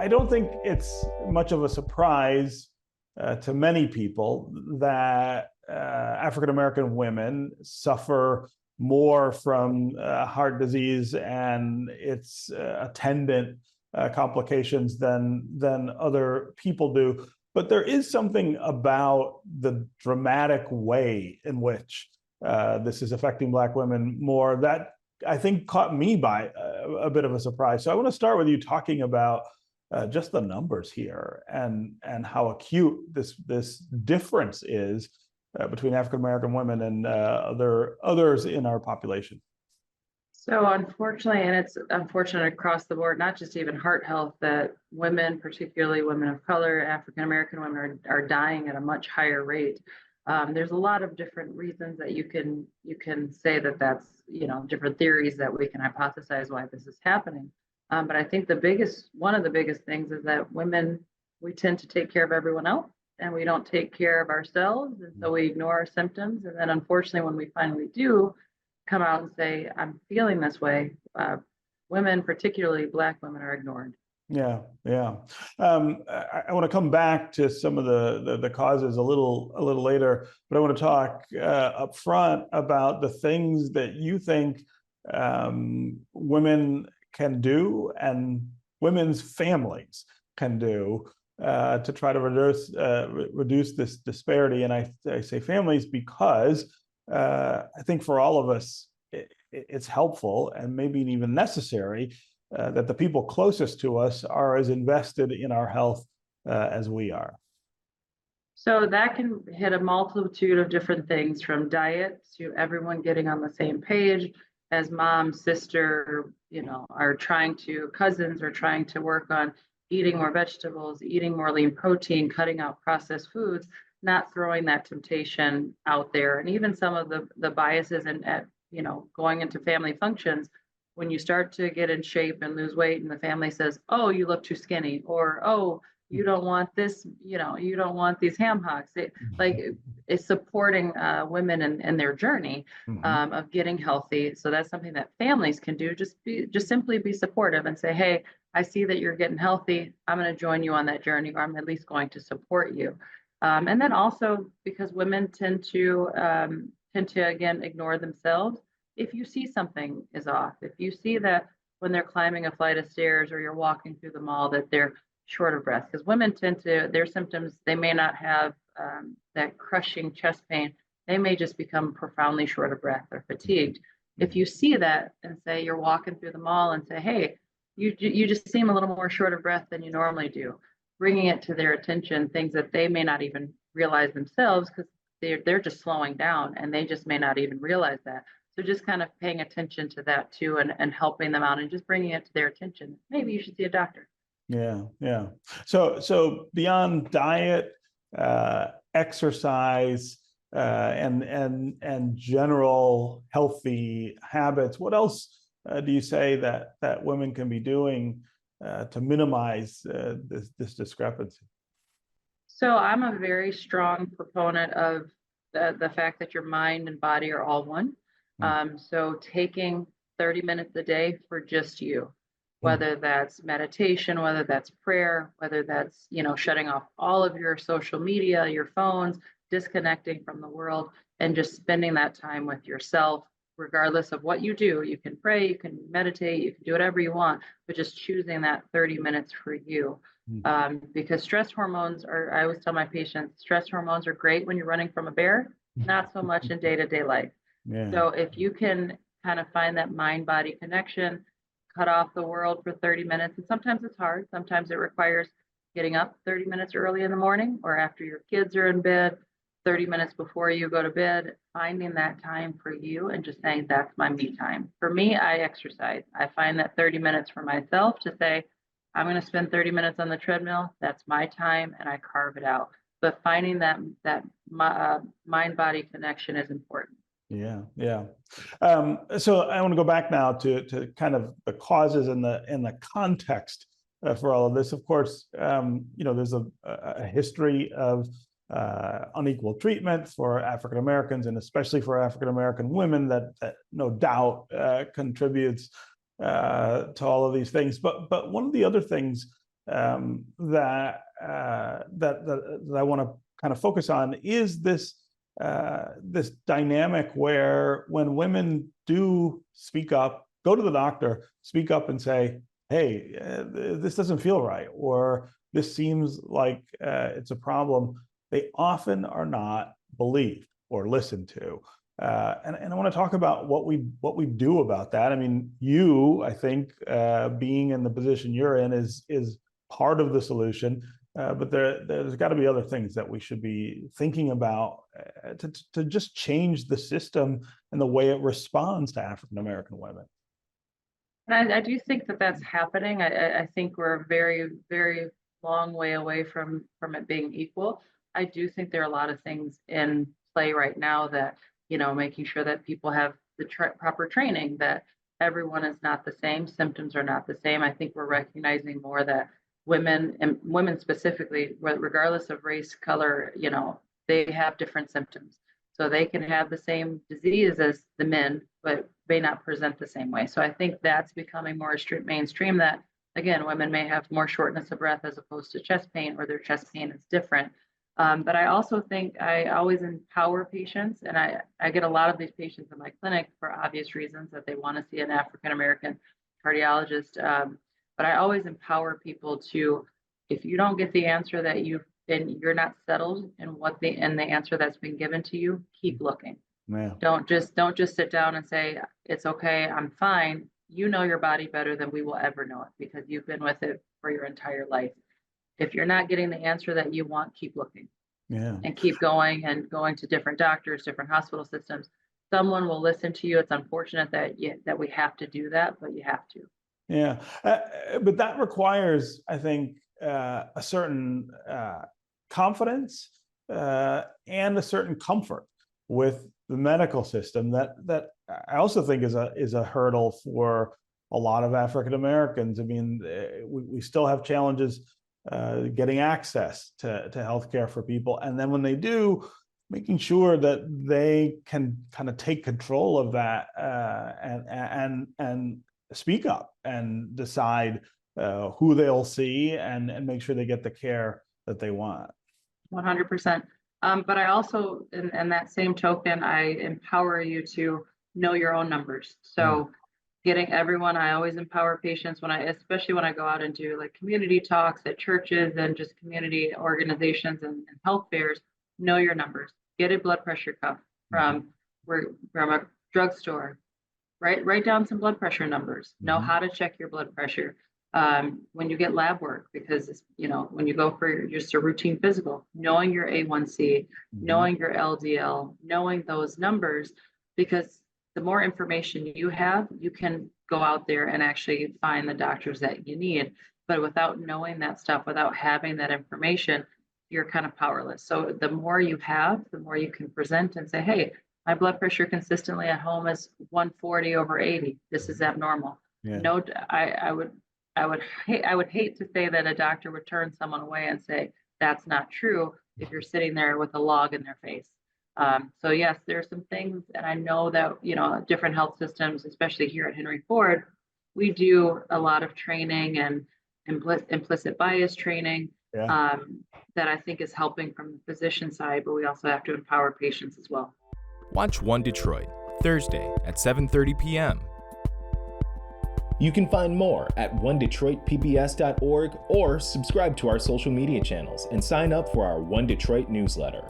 I don't think it's much of a surprise to many people that African American women suffer more from heart disease and its attendant complications than other people do. But there is something about the dramatic way in which this is affecting Black women more that I think caught me by a bit of a surprise. So I want to start with you talking about just the numbers here and how acute this difference is between African American women and others in our population. So unfortunately, and it's unfortunate across the board, not just even heart health, that women, particularly women of color, African American women, are dying at a much higher rate. There's a lot of different reasons that you can say that that's, different theories that we can hypothesize why this is happening. But I think one of the biggest things is that women, we tend to take care of everyone else and we don't take care of ourselves. And so we ignore our symptoms. And then unfortunately, when we finally do come out and say, I'm feeling this way, women, particularly Black women, are ignored. Yeah. I want to come back to some of the causes a little later, but I want to talk up front about the things that you think women can do and women's families can do to try to reduce this disparity. And I say families because I think for all of us, it's helpful and maybe even necessary that the people closest to us are as invested in our health as we are. So that can hit a multitude of different things, from diet to everyone getting on the same page. As mom, sister, cousins are trying to work on eating more vegetables, eating more lean protein, cutting out processed foods, not throwing that temptation out there. And even some of the biases and going into family functions, when you start to get in shape and lose weight and the family says, oh, you look too skinny, or, oh, you don't want this, you don't want these ham hocks. It's supporting women in their journey of getting healthy. So that's something that families can do. Just simply be supportive and say, hey, I see that you're getting healthy. I'm going to join you on that journey, or I'm at least going to support you. And then also, because women tend to again ignore themselves. If you see something is off, if you see that when they're climbing a flight of stairs or you're walking through the mall that they're short of breath, because women their symptoms, they may not have that crushing chest pain. They may just become profoundly short of breath or fatigued. If you see that and say you're walking through the mall and say, hey, you just seem a little more short of breath than you normally do, bringing it to their attention, things that they may not even realize themselves because they're just slowing down and they just may not even realize that. So just kind of paying attention to that too, and helping them out and just bringing it to their attention. Maybe you should see a doctor. Yeah. So beyond diet, exercise, and general healthy habits, what else do you say that women can be doing to minimize this discrepancy? So I'm a very strong proponent of the fact that your mind and body are all one. So taking 30 minutes a day for just you, whether that's meditation, whether that's prayer, whether that's, shutting off all of your social media, your phones, disconnecting from the world, and just spending that time with yourself, regardless of what you do. You can pray, you can meditate, you can do whatever you want, but just choosing that 30 minutes for you. Because stress hormones I always tell my patients, stress hormones are great when you're running from a bear, not so much in day-to-day life. Yeah. So if you can kind of find that mind-body connection, cut off the world for 30 minutes, and sometimes it's hard. Sometimes it requires getting up 30 minutes early in the morning or after your kids are in bed, 30 minutes before you go to bed, finding that time for you and just saying, that's my me time. For me, I exercise. I find that 30 minutes for myself to say, I'm going to spend 30 minutes on the treadmill. That's my time, and I carve it out. But finding that mind-body connection is important. Yeah. So I want to go back now to kind of the causes and the context for all of this. Of course, there's a history of unequal treatment for African Americans, and especially for African American women, that no doubt contributes to all of these things. But one of the other things that I want to kind of focus on is this this dynamic where when women do speak up, go to the doctor, speak up and say, hey, this doesn't feel right, or this seems like it's a problem, they often are not believed or listened to. And I want to talk about what we do about that. I mean, I think, being in the position you're in is part of the solution, but there's got to be other things that we should be thinking about to just change the system and the way it responds to African American women. And I do think that that's happening. I think we're a very, very long way away from it being equal. I do think there are a lot of things in play right now that, making sure that people have the proper training, that everyone is not the same, symptoms are not the same. I think we're recognizing more that women, and women specifically, regardless of race, color, they have different symptoms. So they can have the same disease as the men, but may not present the same way. So I think that's becoming more mainstream, that, again, women may have more shortness of breath as opposed to chest pain, or their chest pain is different. But I also think I always empower patients, and I get a lot of these patients in my clinic for obvious reasons, that they want to see an African American cardiologist. But I always empower people to, if you don't get the answer that and you're not settled in the answer that's been given to you, keep looking. Yeah. Don't just sit down and say, it's okay, I'm fine. You know your body better than we will ever know it, because you've been with it for your entire life. If you're not getting the answer that you want, keep looking. Yeah. And keep going to different doctors, different hospital systems. Someone will listen to you. It's unfortunate that we have to do that, but you have to. Yeah. But that requires, I think, a certain confidence and a certain comfort with the medical system that I also think is a hurdle for a lot of African Americans. I mean, we still have challenges getting access to healthcare for people, and then when they do, making sure that they can kind of take control of that and speak up and decide who they'll see and make sure they get the care that they want. 100%. But I also, in that same token, I empower you to know your own numbers. So getting everyone, I always empower patients especially when I go out and do like community talks at churches and just community organizations and health fairs. Know your numbers. Get a blood pressure cuff from a drugstore. Write down some blood pressure numbers. Know how to check your blood pressure. When you get lab work, because when you go for just a routine physical, knowing your A1C, knowing your LDL, knowing those numbers, because the more information you have, you can go out there and actually find the doctors that you need. But without knowing that stuff, without having that information, you're kind of powerless. So the more you have, the more you can present and say, hey, my blood pressure consistently at home is 140/80. This is abnormal. Yeah. No, I would hate to say that a doctor would turn someone away and say that's not true if you're sitting there with a log in their face. So yes, there are some things, and I know that different health systems, especially here at Henry Ford, we do a lot of training and implicit bias training that I think is helping from the physician side, but we also have to empower patients as well. Watch One Detroit, Thursday at 7:30 p.m. You can find more at onedetroitpbs.org or subscribe to our social media channels and sign up for our One Detroit newsletter.